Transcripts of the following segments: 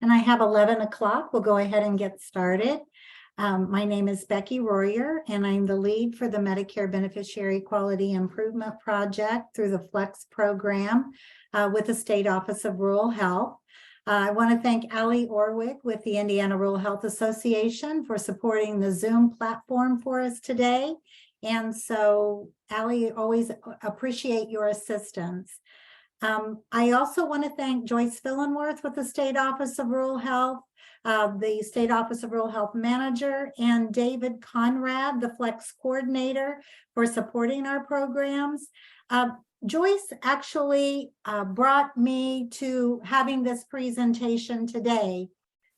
And I have 11 o'clock. We'll go ahead and get started. My name is Becky Royer, and I'm the lead for the Medicare Beneficiary Quality Improvement Project through the FLEX program with the State Office of Rural Health. I want to thank Allie Orwick with the Indiana Rural Health Association for supporting the Zoom platform for us today. And so, Allie, always appreciate your assistance. I also want to thank Joyce Fillenworth with the State Office of Rural Health, the State Office of Rural Health Manager, and David Conrad, the FLEX Coordinator, for supporting our programs. Joyce actually brought me to having this presentation today.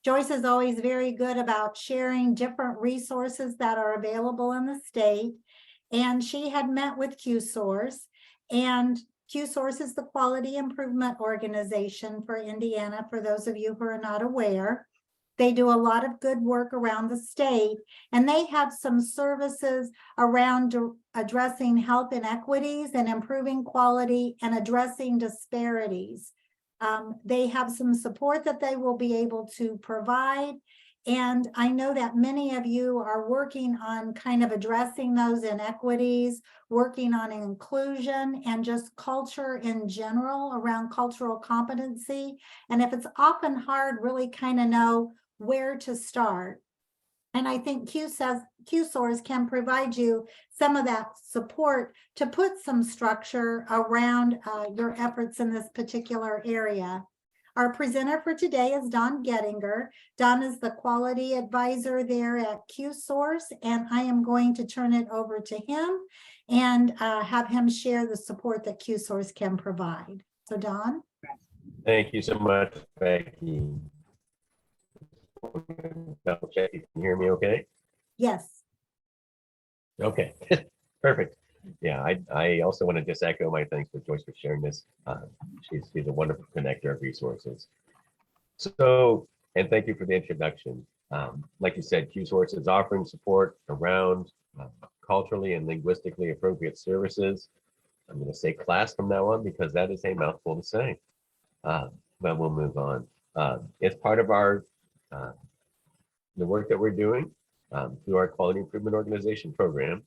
Joyce is always very good about sharing different resources that are available in the state, and she had met with QSource, and QSource is the quality improvement organization for Indiana, for those of you who are not aware. They do a lot of good work around the state, and they have some services around addressing health inequities and improving quality and addressing disparities. They have some support that they will be able to provide. And I know that many of you are working on kind of addressing those inequities, working on inclusion and just culture in general around cultural competency. And if it's often hard, really kind of know where to start. And I think QSource can provide you some of that support to put some structure around your efforts in this particular area. Our presenter for today is Don Gettinger. Don is the quality advisor there at QSource, and I am going to turn it over to him and have him share the support that QSource can provide. So Don. Thank you so much, Becky. Double check, you can hear me okay? Yes. Okay, perfect. Yeah, I also want to just echo my thanks for Joyce for sharing this. She's a wonderful connector of resources. So, and thank you for the introduction. Like you said, QSource is offering support around culturally and linguistically appropriate services. I'm going to say CLAS from now on because that is a mouthful to say, but we'll move on. It's part of our the work that we're doing through our Quality Improvement Organization program.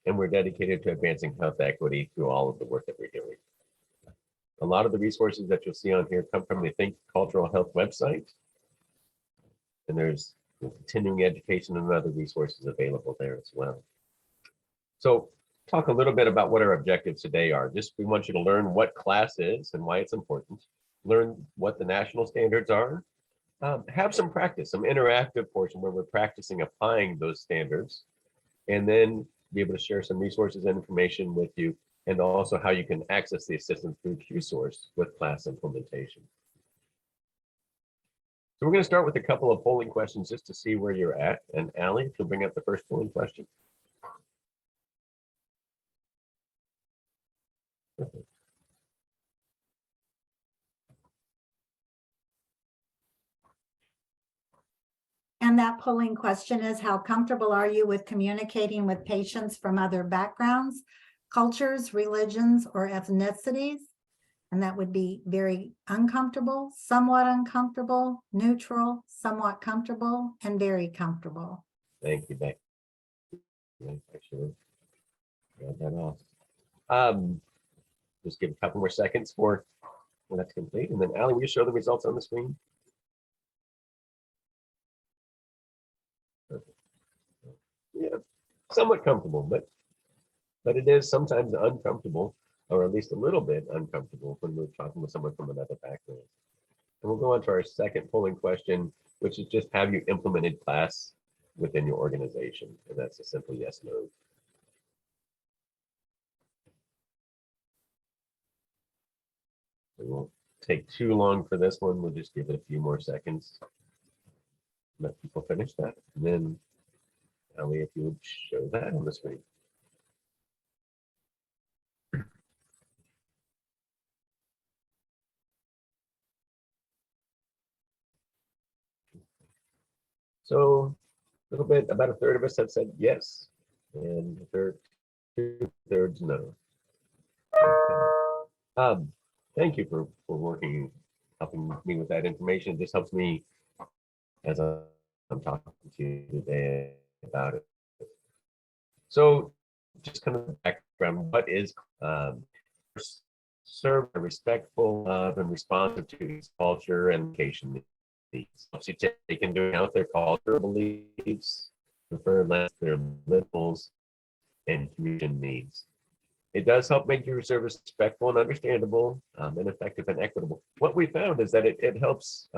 And we're dedicated to advancing health equity through all of the work that we're doing. A lot of the resources that you'll see on here come from the Think Cultural Health website. And there's continuing education and other resources available there as well. So talk a little bit about what our objectives today are. Just we want you to learn what CLAS is and why it's important. Learn what the national standards are. Have some practice, some interactive portion where we're practicing applying those standards. And then be able to share some resources and information with you, and also how you can access the assistance through QSource with CLAS implementation. So we're going to start with a couple of polling questions just to see where you're at. And Allie, if you'll bring up the first polling question. Perfect. And that polling question is, how comfortable are you with communicating with patients from other backgrounds, cultures, religions, or ethnicities? And that would be very uncomfortable, somewhat uncomfortable, neutral, somewhat comfortable, and very comfortable. Thank you, Becky. I should have got that off. Just give a couple more seconds for when that's complete. And then Allie, will you show the results on the screen? Yeah, somewhat comfortable, but it is sometimes uncomfortable, or at least a little bit uncomfortable when we're talking with someone from another background. And we'll go on to our second polling question, which is just, have you implemented CLAS within your organization? And that's a simple yes, no. It won't take too long for this one. We'll just give it a few more seconds. Let people finish that. And then Allie, if you would show that on the screen. So a little bit, about a third of us have said yes, and two-thirds no. Okay. Thank you for working helping me with that information. It just helps me as I'm talking to you today about it. So just kind of background, what is serve a respectful of and responsive to its culture and location needs. Helps you take into account their cultural beliefs, prefer less their liberals and community needs. It does help make your service respectful and understandable, and effective and equitable. What we found is that it helps.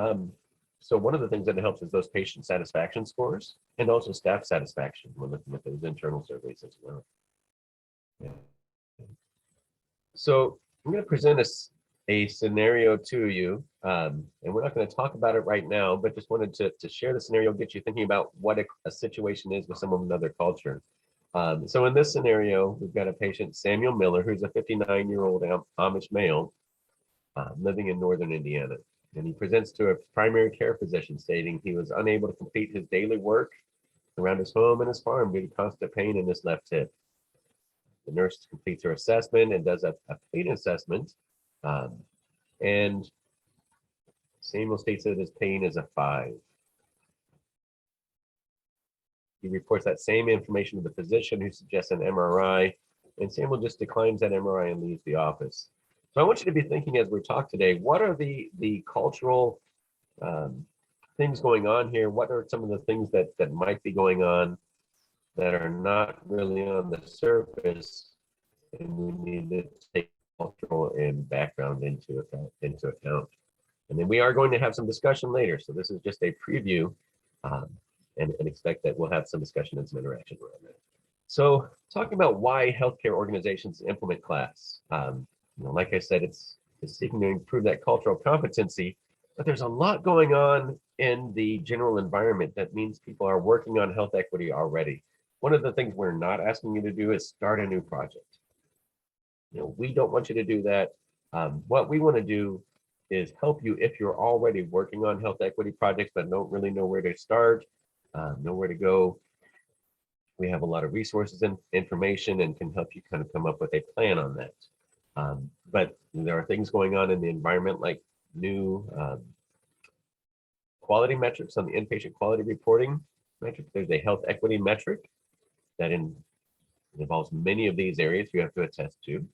So one of the things that it helps is those patient satisfaction scores and also staff satisfaction when looking at those internal surveys as well. Yeah. So I'm going to present a scenario to you, and we're not going to talk about it right now, but just wanted to share the scenario, get you thinking about what a situation is with someone of another culture. So in this scenario, we've got a patient, Samuel Miller, who's a 59-year-old Amish male living in northern Indiana. And he presents to a primary care physician stating he was unable to complete his daily work around his home and his farm due to constant pain in his left hip. The nurse completes her assessment and does a pain assessment. And Samuel states that his pain is a 5. He reports that same information to the physician, who suggests an MRI, and Samuel just declines that MRI and leaves the office. So I want you to be thinking as we talk today, what are the cultural things going on here? What are some of the things that might be going on that are not really on the surface, and we need to take cultural and background into account. And then we are going to have some discussion later. So this is just a preview, and expect that we'll have some discussion and some interaction around that. So talking about why healthcare organizations implement CLAS. Like I said, it's seeking to improve that cultural competency, but there's a lot going on in the general environment that means people are working on health equity already. One of the things we're not asking you to do is start a new project. We don't want you to do that. What we want to do is help you if you're already working on health equity projects but don't really know where to start, know where to go. We have a lot of resources and information and can help you kind of come up with a plan on that. But there are things going on in the environment like new quality metrics on the inpatient quality reporting metric. There's a health equity metric that involves many of these areas you have to attest to.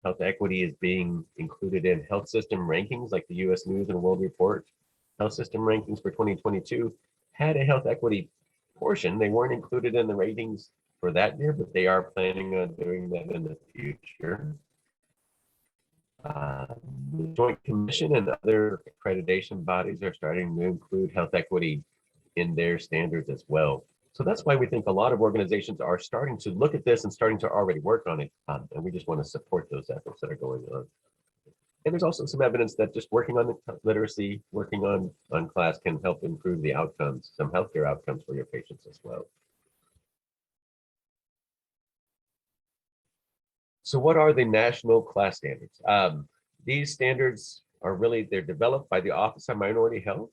Health equity is being included in health system rankings like the U.S. News and World Report. Health system rankings for 2022 had a health equity portion. They weren't included in the ratings for that year, but they are planning on doing that in the future. The Joint Commission and other accreditation bodies are starting to include health equity in their standards as well. So that's why we think a lot of organizations are starting to look at this and starting to already work on it. And we just want to support those efforts that are going on. And there's also some evidence that just working on the literacy, working on CLAS can help improve the outcomes, some healthcare outcomes for your patients as well. So what are the national CLAS standards? These standards are they're developed by the Office of Minority Health.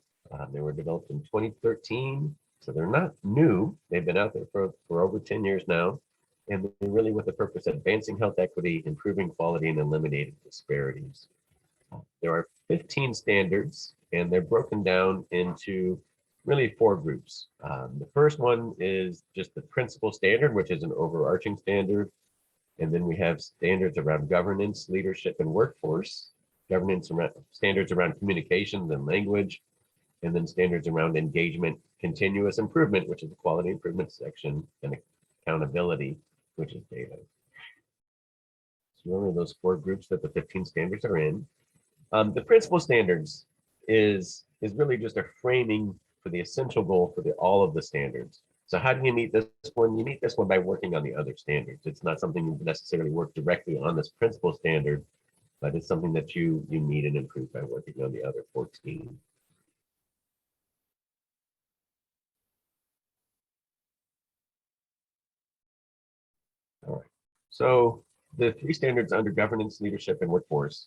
They were developed in 2013, so they're not new. They've been out there for over 10 years now, and they're really with the purpose of advancing health equity, improving quality, and eliminating disparities. There are 15 standards, and they're broken down into really 4 groups. The first one is just the principal standard, which is an overarching standard. And then we have standards around governance, leadership, and workforce, standards around communications and language, and then standards around engagement, continuous improvement, which is the quality improvement section, and accountability, which is data. So really those 4 groups that the 15 standards are in. The principal standards is really just a framing for the essential goal for all of the standards. So how do you meet this one? You meet this one by working on the other standards. It's not something you necessarily work directly on this principal standard, but it's something that you need and improve by working on the other 14. All right. So the 3 standards under governance, leadership, and workforce,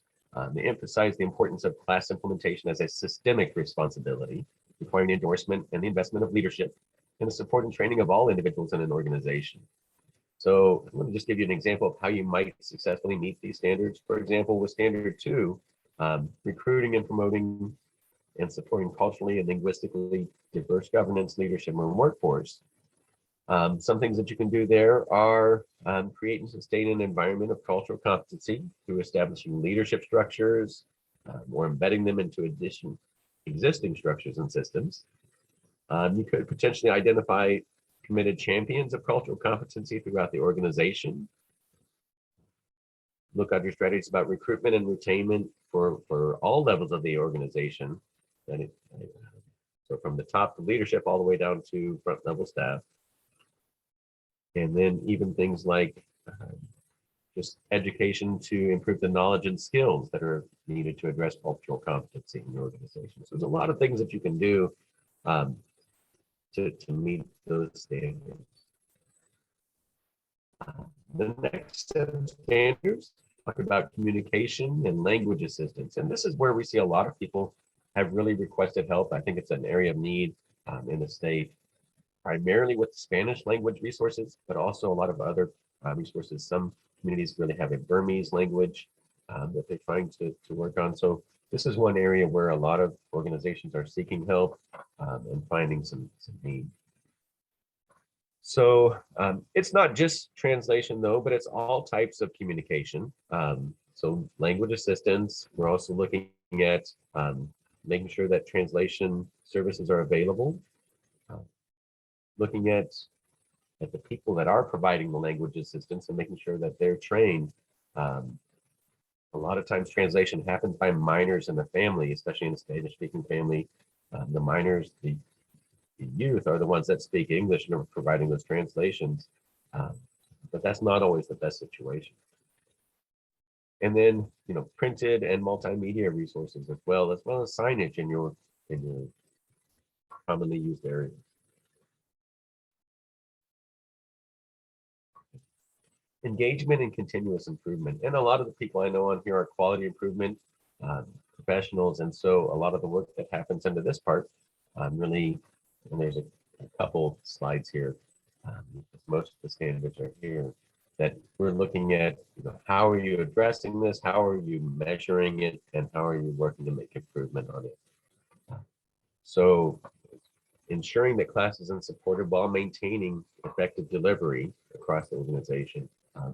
they emphasize the importance of CLAS implementation as a systemic responsibility, requiring endorsement and the investment of leadership and the support and training of all individuals in an organization. So I'm going to just give you an example of how you might successfully meet these standards. For example, with standard 2, recruiting and promoting and supporting culturally and linguistically diverse governance, leadership, and workforce. Some things that you can do there are create and sustain an environment of cultural competency through establishing leadership structures or embedding them into existing structures and systems. You could potentially identify committed champions of cultural competency throughout the organization. Look at your strategies about recruitment and retainment for all levels of the organization. So from the top to leadership all the way down to front level staff. And then even things like just education to improve the knowledge and skills that are needed to address cultural competency in your organization. So there's a lot of things that you can do to meet those standards. The next set of standards talk about communication and language assistance. And this is where we see a lot of people have really requested help. I think it's an area of need in the state, primarily with Spanish language resources, but also a lot of other resources. Some communities really have a Burmese language that they're trying to work on. So this is one area where a lot of organizations are seeking help and finding some need. So it's not just translation though, but it's all types of communication. So language assistance, we're also looking at making sure that translation services are available. Looking at the people that are providing the language assistance and making sure that they're trained. A lot of times translation happens by minors in the family, especially in a Spanish-speaking family. The minors, the youth are the ones that speak English and are providing those translations, but that's not always the best situation. And then, printed and multimedia resources as well as signage in your commonly used areas. Engagement and continuous improvement. And a lot of the people I know on here are quality improvement professionals. And so a lot of the work that happens into this part really, and there's a couple slides here, most of the standards are here, that we're looking at, how are you addressing this? How are you measuring it? And how are you working to make improvement on it? So ensuring that CLAS isn't supported while maintaining effective delivery across the organization.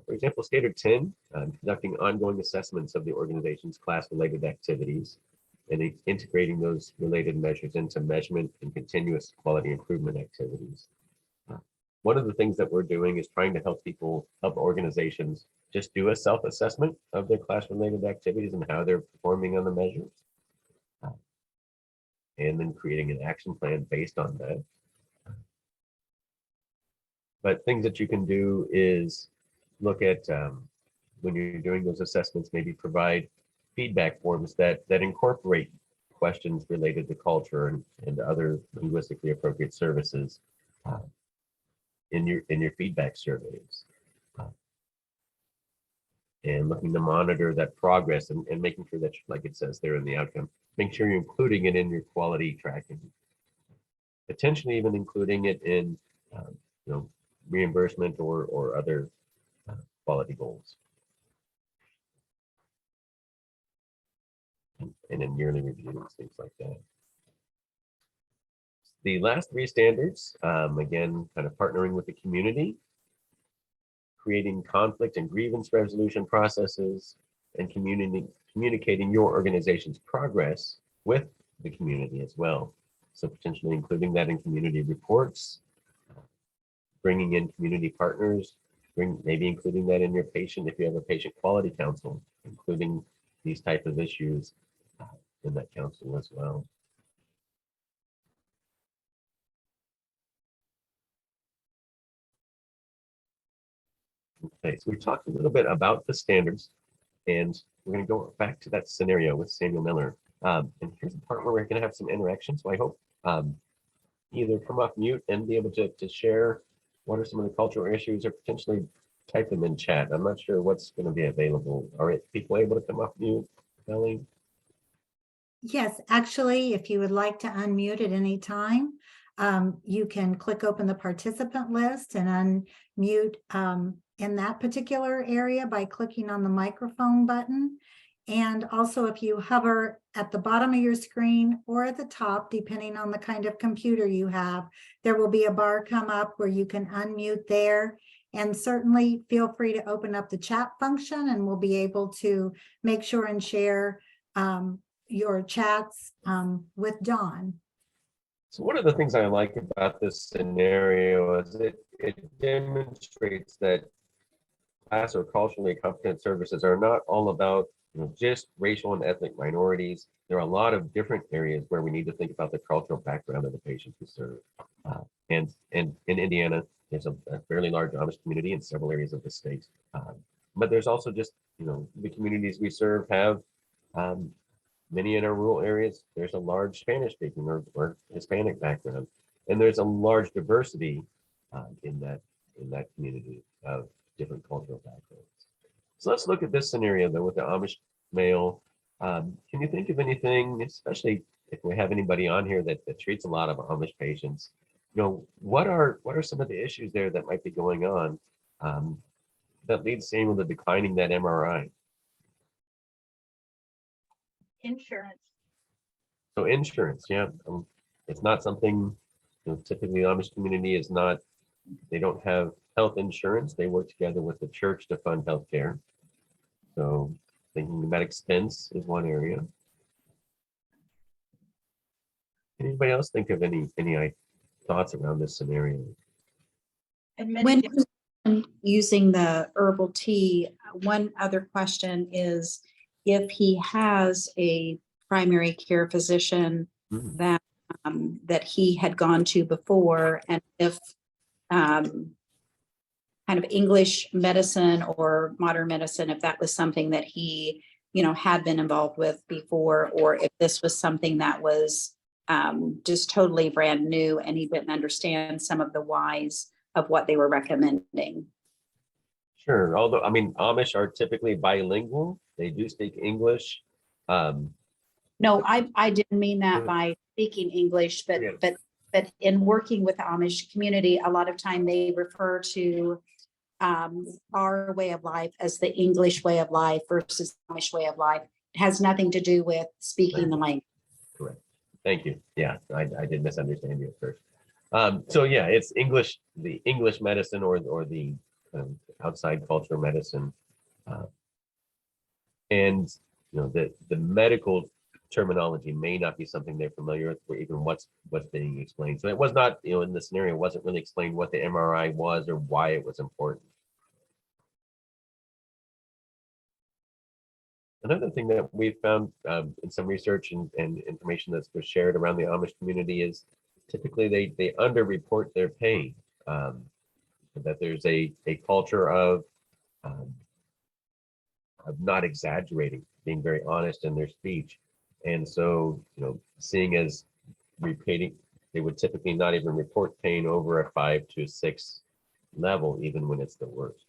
For example, Standard 10, conducting ongoing assessments of the organization's CLAS-related activities and integrating those related measures into measurement and continuous quality improvement activities. One of the things that we're doing is trying to help organizations just do a self-assessment of their CLAS-related activities and how they're performing on the measures. And then creating an action plan based on that. But things that you can do is look at when you're doing those assessments, maybe provide feedback forms that incorporate questions related to culture and other linguistically appropriate services in your feedback surveys. And looking to monitor that progress and making sure that, like it says there in the outcome, make sure you're including it in your quality tracking. Potentially even including it in reimbursement or other quality goals. And in yearly reviews, things like that. The last three standards, again, kind of partnering with the community, creating conflict and grievance resolution processes, and communicating your organization's progress with the community as well. So potentially including that in community reports, bringing in community partners, maybe including that in your patient, if you have a patient quality council, including these type of issues in that council as well. Okay, so we talked a little bit about the standards, and we're going to go back to that scenario with Samuel Miller. And here's the part where we're going to have some interaction. So I hope either come off mute and be able to share what are some of the cultural issues, or potentially type them in chat. I'm not sure what's going to be available. Are people able to come off mute, Ellie? Yes, actually, if you would like to unmute at any time, you can click open the participant list and unmute in that particular area by clicking on the microphone button. And also, if you hover at the bottom of your screen or at the top, depending on the kind of computer you have, there will be a bar come up where you can unmute there. And certainly feel free to open up the chat function, and we'll be able to make sure and share your chats with Dawn. So one of the things I like about this scenario is it demonstrates that class or culturally competent services are not all about just racial and ethnic minorities. There are a lot of different areas where we need to think about the cultural background of the patients we serve. And in Indiana, there's a fairly large Amish community in several areas of the state. But there's also just, the communities we serve have many in our rural areas. There's a large Spanish speaking or Hispanic background. And there's a large diversity in that community of different cultural backgrounds. So let's look at this scenario though with the Amish male. Can you think of anything, especially if we have anybody on here that treats a lot of Amish patients? What are some of the issues there that might be going on that leads to able to declining that MRI? Insurance. So insurance, yeah, it's not something. Typically, the Amish community is not. They don't have health insurance. They work together with the church to fund healthcare. So thinking about expense is one area. Anybody else think of any thoughts around this scenario? When using the herbal tea, one other question is if he has a primary care physician that he had gone to before, and if kind of English medicine or modern medicine, if that was something that he, had been involved with before, or if this was something that was just totally brand new and he didn't understand some of the whys of what they were recommending. Sure. Although, Amish are typically bilingual. They do speak English. No, I didn't mean that by speaking English, but Yes. but in working with the Amish community, a lot of time they refer to our way of life as the English way of life versus Amish way of life. It has nothing to do with speaking the language. Correct. Thank you. Yeah, I did misunderstand you at first. So yeah, it's English, the English medicine or the outside cultural medicine, and the medical terminology may not be something they're familiar with, or even what's being explained. So it was not, in the scenario, it wasn't really explained what the MRI was or why it was important. Another thing that we've found in some research and information that's was shared around the Amish community is typically they underreport their pain. That there's a culture of not exaggerating, being very honest in their speech. And so, seeing as repeating, they would typically not even report pain over a 5 to 6 level, even when it's the worst.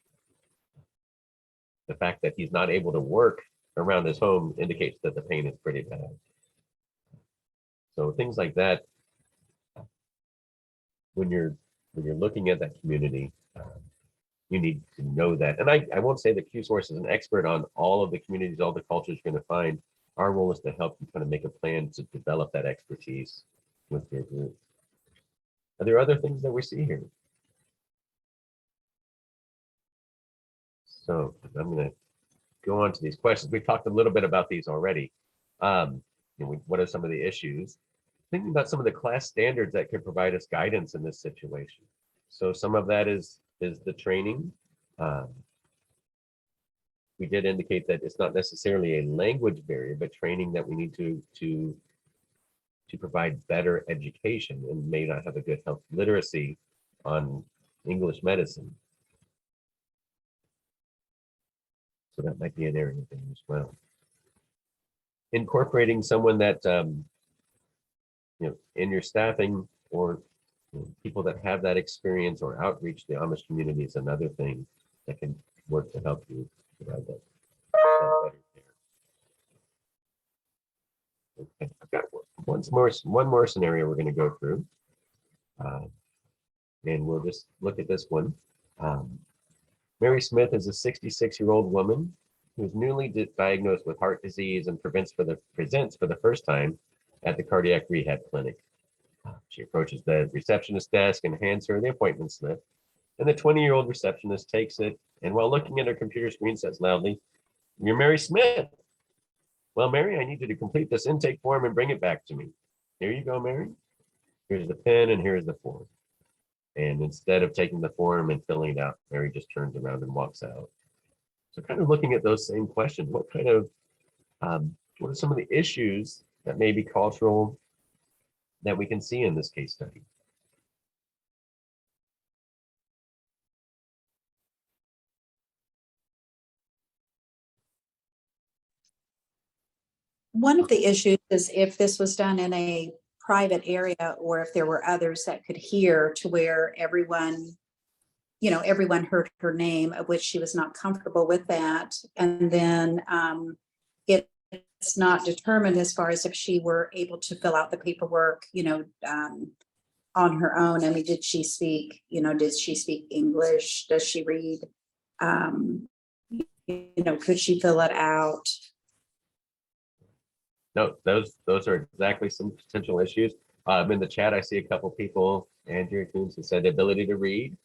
The fact that he's not able to work around his home indicates that the pain is pretty bad. So things like that, when you're looking at that community, you need to know that. And I won't say that QSource is an expert on all of the communities, all the cultures you're going to find. Our role is to help you kind of make a plan to develop that expertise with your group. Are there other things that we see here? So I'm going to go on to these questions. We talked a little bit about these already. What are some of the issues? Thinking about some of the class standards that could provide us guidance in this situation. So some of that is the training. We did indicate that it's not necessarily a language barrier, but training that we need to provide better education and may not have a good health literacy on English medicine. So that might be an area thing as well. Incorporating someone that in your staffing or people that have that experience or outreach to the Amish community is another thing that can work to help you provide that better care. Okay, I've got one more scenario we're going to go through, and we'll just look at this one. Mary Smith is a 66-year-old woman who's newly diagnosed with heart disease and presents for the first time at the cardiac rehab clinic. She approaches the receptionist desk and hands her the appointment slip. And the 20-year-old receptionist takes it, and while looking at her computer screen says loudly, "You're Mary Smith. Well, Mary, I need you to complete this intake form and bring it back to me." "Here you go, Mary. Here's the pen and here's the form." And instead of taking the form and filling it out, Mary just turns around and walks out. So kind of looking at those same questions, what are some of the issues that may be cultural that we can see in this case study? One of the issues is if this was done in a private area or if there were others that could hear to where everyone heard her name, of which she was not comfortable with that. And then it's not determined as far as if she were able to fill out the paperwork, on her own. I mean, did she speak English? Does she read? Could she fill it out? No, those are exactly some potential issues. In the chat, I see a couple people. Andrea Coons who said the ability to read.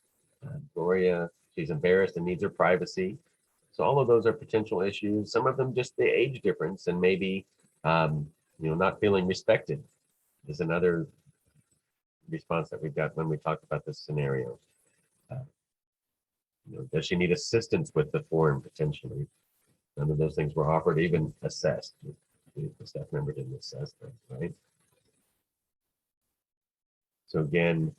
Gloria, she's embarrassed and needs her privacy. So all of those are potential issues. Some of them just the age difference and maybe not feeling respected is another response that we've got when we talk about this scenario. Does she need assistance with the form potentially? None of those things were offered, even assessed. The staff member didn't assess them, right? So again,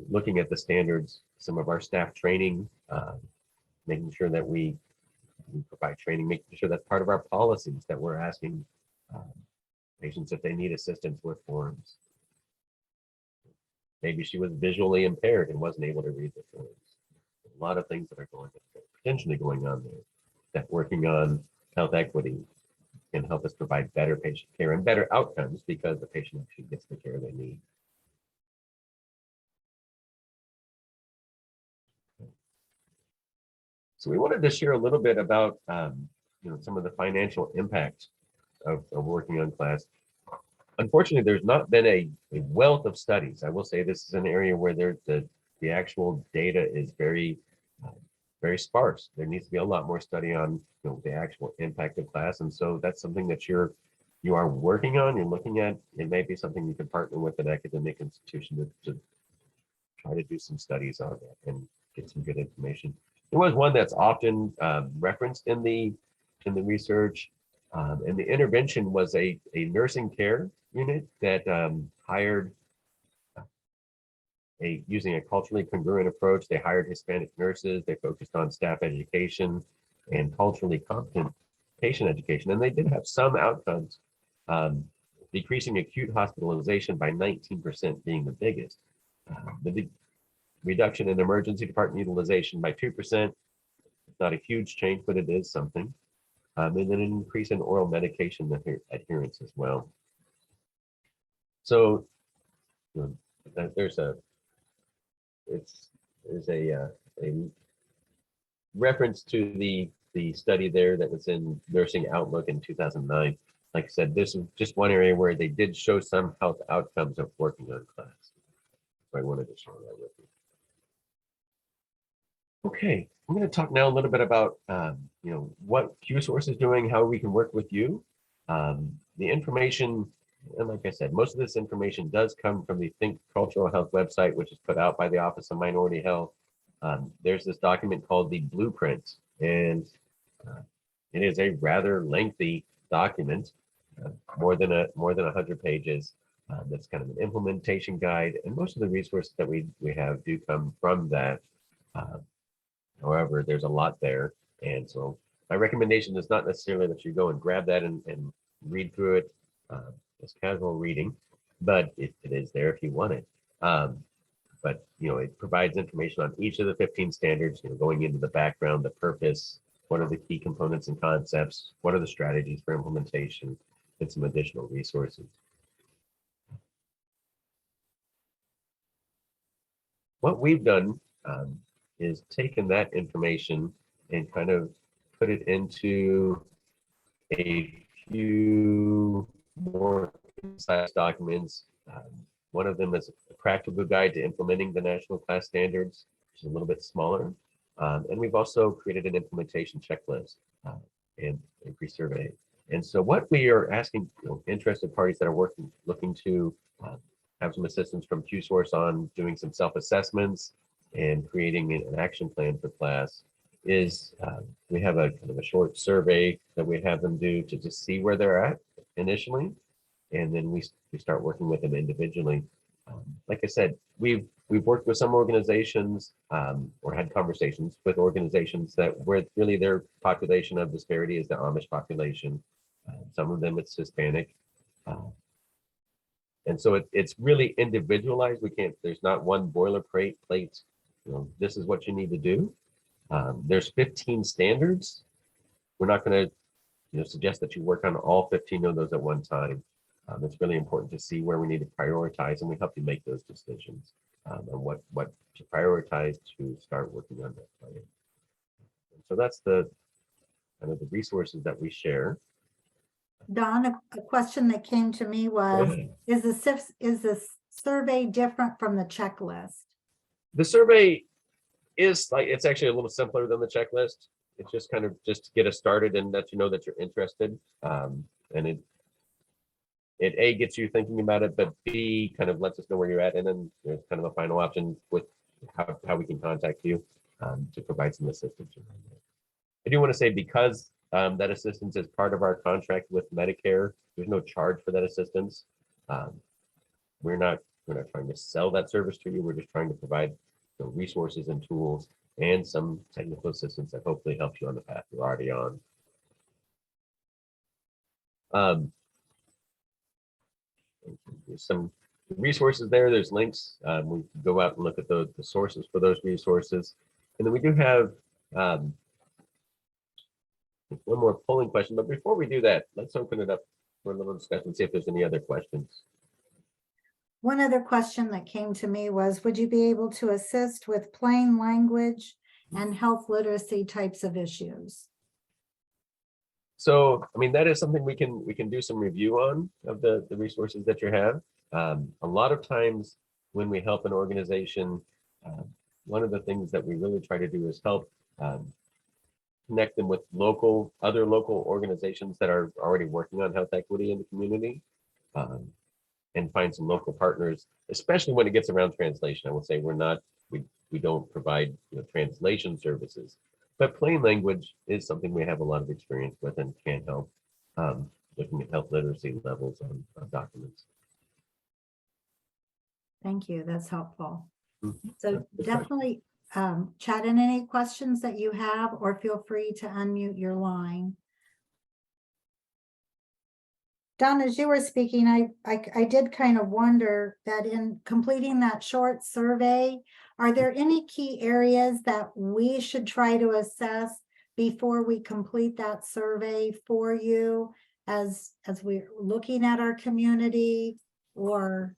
looking at the standards, some of our staff training, making sure that we provide training, making sure that's part of our policies that we're asking patients if they need assistance with forms. Maybe she was visually impaired and wasn't able to read the forms. A lot of things that are potentially going on there, that working on health equity can help us provide better patient care and better outcomes because the patient actually gets the care they need. So we wanted to share a little bit about some of the financial impact of working on CLAS. Unfortunately, there's not been a wealth of studies. I will say this is an area where the actual data is very sparse. There needs to be a lot more study on the actual impact of CLAS, and so that's something that you are working on. You're looking at. It may be something you can partner with an academic institution to try to do some studies on that and get some good information. There was one that's often referenced in the research, and the intervention was a nursing care unit that hired using a culturally congruent approach. They hired Hispanic nurses. They focused on staff education and culturally competent patient education, and they did have some outcomes, decreasing acute hospitalization by 19% being the biggest. The reduction in emergency department utilization by 2%. It's not a huge change, but it is something. And then an increase in oral medication adherence as well. So there's a reference to the study there that was in Nursing Outlook in 2009. Like I said, this is just one area where they did show some health outcomes of working on CLAS. So I wanted to share that with you. Okay, I'm going to talk now a little bit about what QSource is doing, how we can work with you. The information, and like I said, most of this information does come from the Think Cultural Health website, which is put out by the Office of Minority Health. There's this document called the Blueprint, and it is a rather lengthy document, more than 100 pages. That's kind of an implementation guide, and most of the resources that we have do come from that. However, there's a lot there, and so my recommendation is not necessarily that you go and grab that and read through it as casual reading, but it is there if you want it. But it provides information on each of the 15 standards, going into the background, the purpose, what are the key components and concepts, what are the strategies for implementation, and some additional resources. What we've done is taken that information and kind of put it into a few more concise documents. One of them is a practical guide to implementing the national class standards, which is a little bit smaller. And we've also created an implementation checklist and a pre-survey. And so what we are asking interested parties that are looking to have some assistance from QSource on doing some self-assessments and creating an action plan for class is we have a kind of a short survey that we have them do to just see where they're at initially. And then we start working with them individually. Like I said, we've worked with some organizations or had conversations with organizations that where really their population of disparity is the Amish population. Some of them it's Hispanic. And so it's really individualized. There's not one boilerplate, this is what you need to do. There's 15 standards. We're not going to suggest that you work on all 15 of those at one time. It's really important to see where we need to prioritize, and we help you make those decisions on what to prioritize to start working on that plan. And so that's the kind of the resources that we share. Don, a question that came to me was, is the survey different from the checklist? The survey is it's actually a little simpler than the checklist. It's just kind of just to get us started and let you know that you're interested. And it A, gets you thinking about it, but B, kind of lets us know where you're at. And then there's kind of a final option with how we can contact you to provide some assistance. I do want to say, because that assistance is part of our contract with Medicare, there's no charge for that assistance. We're not trying to sell that service to you. We're just trying to provide resources and tools and some technical assistance that hopefully helps you on the path you're already on. There's some resources there. There's links. We can go out and look at the sources for those resources. And then we do have one more polling question. But before we do that, let's open it up for a little discussion, see if there's any other questions. One other question that came to me was, would you be able to assist with plain language and health literacy types of issues? So, I mean, that is something we can do some review on of the resources that you have. A lot of times when we help an organization, one of the things that we really try to do is help connect them with other local organizations that are already working on health equity in the community, and find some local partners, especially when it gets around translation. I will say we don't provide translation services, but plain language is something we have a lot of experience with and can help looking at health literacy levels on documents. Thank you. That's helpful. Mhm. So definitely chat in any questions that you have, or feel free to unmute your line. Don, as you were speaking, I did kind of wonder that in completing that short survey, are there any key areas that we should try to assess before we complete that survey for you as we're looking at our community, or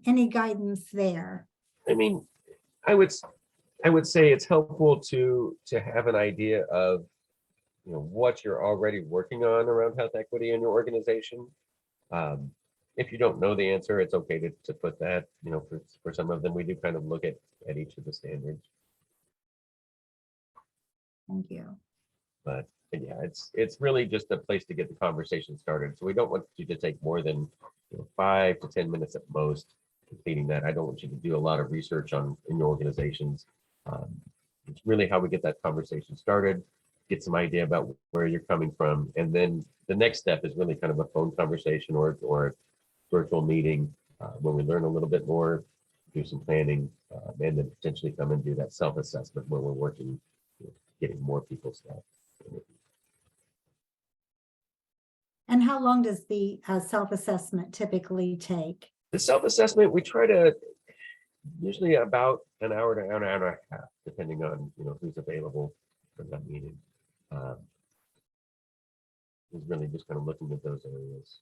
any guidance there? I mean, I would say it's helpful to have an idea of what you're already working on around health equity in your organization. If you don't know the answer, it's okay to put that. For some of them, we do kind of look at each of the standards. Thank you. But yeah, it's really just a place to get the conversation started. So we don't want you to take more than 5 to 10 minutes at most completing that. I don't want you to do a lot of research in your organizations. It's really how we get that conversation started, get some idea about where you're coming from, and then the next step is really kind of a phone conversation or a virtual meeting when we learn a little bit more, do some planning, and then potentially come and do that self-assessment where we're working, getting more people's stuff. And how long does the self-assessment typically take? The self-assessment, we try to usually about an hour to an hour and a half, depending on who's available for that meeting. Is really just kind of looking at those areas.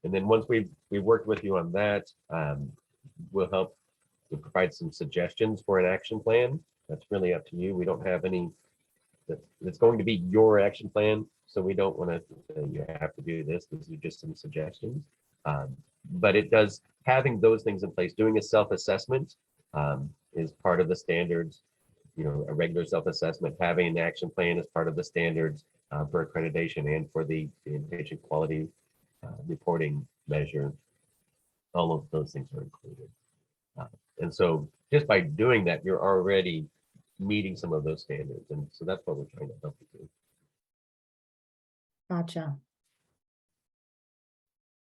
And then once we've worked with you on that, we'll help to provide some suggestions for an action plan. That's really up to you. We don't have any, it's going to be your action plan. So we don't want to say you have to do this. These are just some suggestions. But it does, having those things in place, doing a self-assessment is part of the standards. You know, a regular self-assessment, having an action plan is part of the standards for accreditation and for the inpatient quality reporting measure. All of those things are included. And so just by doing that, you're already meeting some of those standards. And so that's what we're trying to help you do. Gotcha.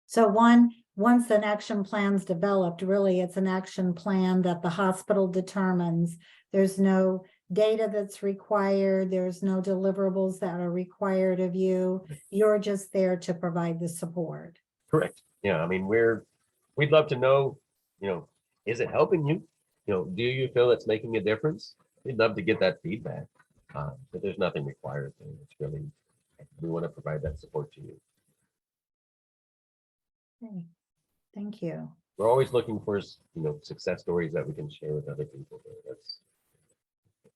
So once an action plan's developed, really it's an action plan that the hospital determines. There's no data that's required. There's no deliverables that are required of you. You're just there to provide the support. Correct. Yeah. I mean, we'd love to know, you know, is it helping you? You know, do you feel it's making a difference? We'd love to get that feedback. But there's nothing required. It's really, we want to provide that support to you. Okay. Thank you. We're always looking for, you know, success stories that we can share with other people. I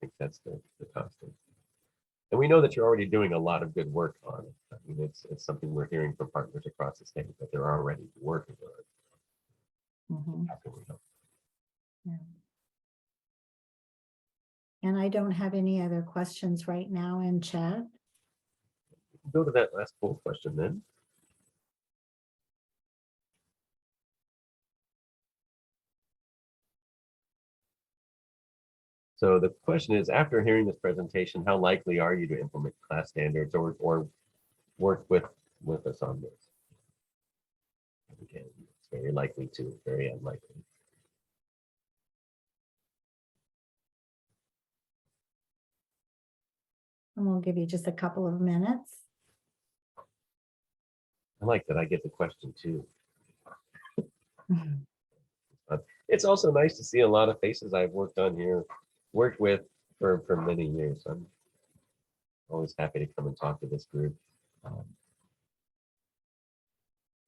think that's the constant. And we know that you're already doing a lot of good work on it. I mean, it's something we're hearing from partners across the state that they're already working on it. Mhm. How can we help? Yeah. And I don't have any other questions right now in chat. Go to that last poll question then. So the question is, after hearing this presentation, how likely are you to implement CLAS standards or work with us on this? Again, it's very likely to, very unlikely. And we'll give you just a couple of minutes. I like that I get the question too. It's also nice to see a lot of faces I've worked with for many years. I'm always happy to come and talk to this group.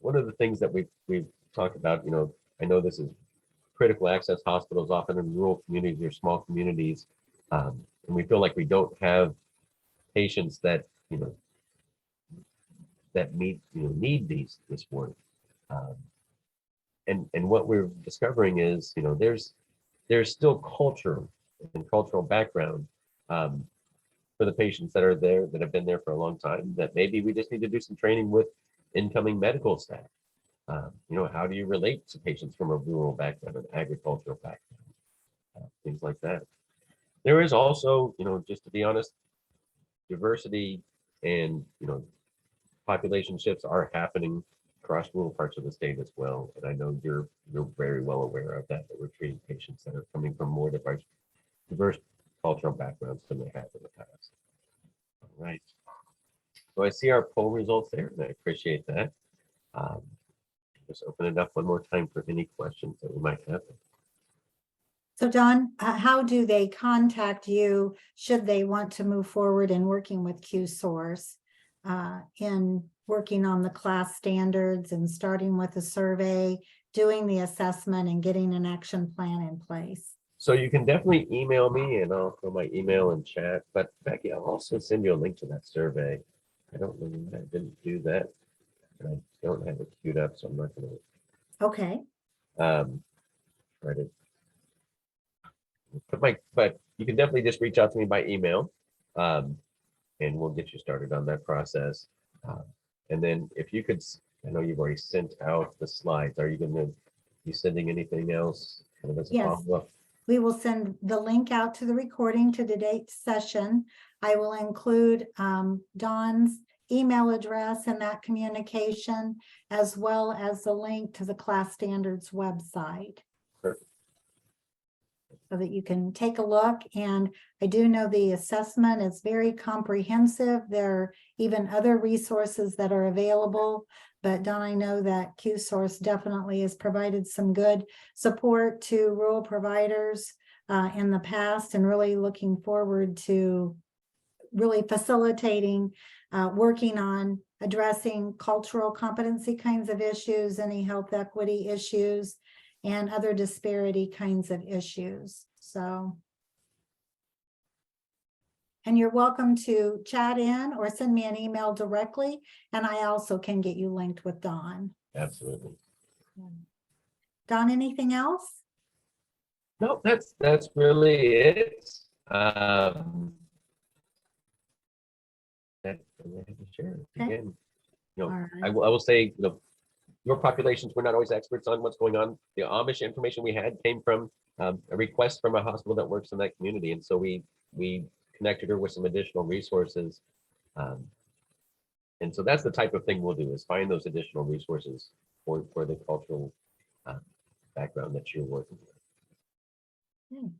One of the things that we've talked about, you know, I know this is critical access hospitals, often in rural communities or small communities, and we feel like we don't have patients that, you know, that need this work. And what we're discovering is, you know, there's still culture and cultural background for the patients that are there, that have been there for a long time, that maybe we just need to do some training with incoming medical staff. You know, how do you relate to patients from a rural background, an agricultural background, things like that. There is also, you know, just to be honest, diversity and, you know, population shifts are happening across rural parts of the state as well. And I know you're very well aware of that we're treating patients that are coming from more diverse cultural backgrounds than they have in the past. All right. So I see our poll results there, and I appreciate that. Just open it up one more time for any questions that we might have. So Don, how do they contact you should they want to move forward in working with QSource in working on the CLAS standards and starting with a survey, doing the assessment and getting an action plan in place? So you can definitely email me, and I'll throw my email in chat. But Becky, I'll also send you a link to that survey. I didn't do that. And I don't have it queued up, so I'm not going to. Okay. Try to. But you can definitely just reach out to me by email, and we'll get you started on that process. And then if you could, I know you've already sent out the slides. Are you going to be sending anything else kind of as a Yes. follow-up? We will send the link out to the recording to today's session. I will include Dawn's email address in that communication, as well as the link to the CLAS standards website. Perfect. So that you can take a look. And I do know the assessment is very comprehensive. There are even other resources that are available. But Don, I know that QSource definitely has provided some good support to rural providers in the past, and really looking forward to really facilitating, working on addressing cultural competency kinds of issues, any health equity issues, and other disparity kinds of issues. So. And you're welcome to chat in or send me an email directly, and I also can get you linked with Dawn. Absolutely. Dawn, anything else? No, that's really it. That's what I have to share. Okay. Again, All right. I will say, your populations, we're not always experts on what's going on. The Amish information we had came from a request from a hospital that works in that community, and so we connected her with some additional resources. And so that's the type of thing we'll do, is find those additional resources for the cultural background that you're working with.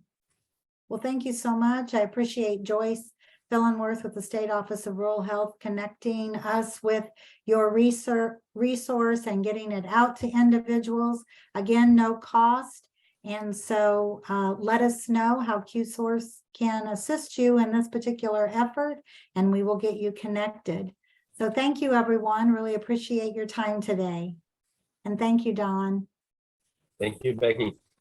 Well, thank you so much. I appreciate Joyce Fillenworth with the State Office of Rural Health connecting us with your resource and getting it out to individuals. Again, no cost. And so let us know how QSource can assist you in this particular effort, and we will get you connected. So thank you, everyone. Really appreciate your time today. And thank you, Dawn. Thank you, Becky.